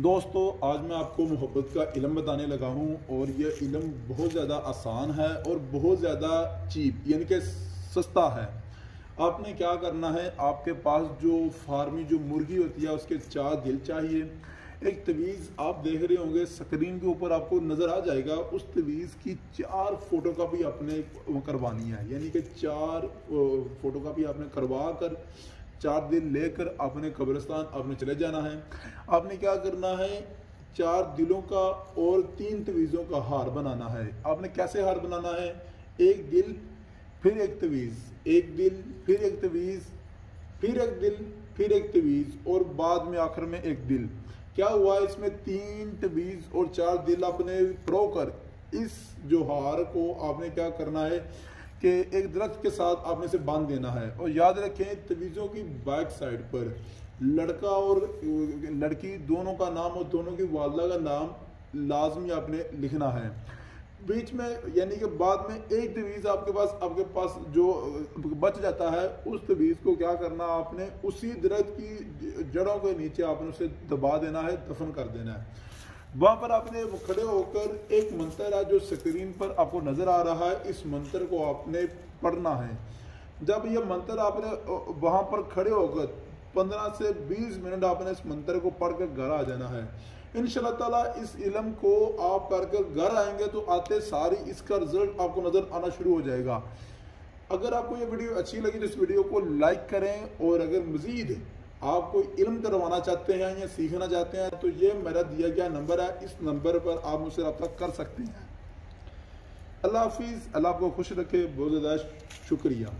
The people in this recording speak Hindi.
दोस्तों, आज मैं आपको मोहब्बत का इल्म बताने लगा हूँ और ये इल्म बहुत ज़्यादा आसान है और बहुत ज़्यादा चीप यानी कि सस्ता है। आपने क्या करना है, आपके पास जो फार्मी जो मुर्गी होती है उसके 4 दिल चाहिए। एक तवीज़ आप देख रहे होंगे स्क्रीन के ऊपर, आपको नज़र आ जाएगा। उस तवीज़ की 4 फोटोकॉपी आपने करवानी है, यानी कि 4 फोटोकॉपी आपने करवा कर 4 दिन लेकर आपने कब्रिस्तान आपने चले जाना है। आपने क्या करना है, 4 दिलों का और 3 तवीज़ों का हार बनाना है। आपने कैसे हार बनाना है, एक दिल फिर एक तवीज़, एक दिल फिर एक तवीज़, फिर एक दिल फिर एक तवीज़ और बाद में आखिर में एक दिल। क्या हुआ, इसमें 3 तवीज़ और 4 दिल आपने परोकर इस जो हार को आपने क्या करना है कि एक दरख्त के साथ आपने से बांध देना है। और याद रखें, तवीज़ों की बैक साइड पर लड़का और लड़की दोनों का नाम और दोनों की वालदा का नाम लाजमी आपने लिखना है। बीच में यानी कि बाद में एक तवीज़ आपके पास जो बच जाता है, उस तवीज़ को क्या करना, आपने उसी दरख्त की जड़ों के नीचे आपने उसे दबा देना है, दफन कर देना है। वहां पर आपने खड़े होकर एक मंत्र है जो स्क्रीन पर आपको नजर आ रहा है, इस मंत्र को आपने पढ़ना है। जब ये मंत्र आपने वहां पर खड़े होकर 15 से 20 मिनट आपने इस मंत्र को पढ़कर घर आ जाना है। इंशाल्लाह ताला इस इल्म को आप करके घर आएंगे तो आते सारी इसका रिजल्ट आपको नजर आना शुरू हो जाएगा। अगर आपको ये वीडियो अच्छी लगी तो इस वीडियो को लाइक करें, और अगर मजीद आप कोई इल्म करवाना चाहते हैं या सीखना चाहते हैं तो ये मेरा दिया गया नंबर है, इस नंबर पर आप मुझसे रब्ता कर सकते हैं। अल्लाह हाफिज़, अल्लाह आपको खुश रखे, बहुत ज़्यादा शुक्रिया।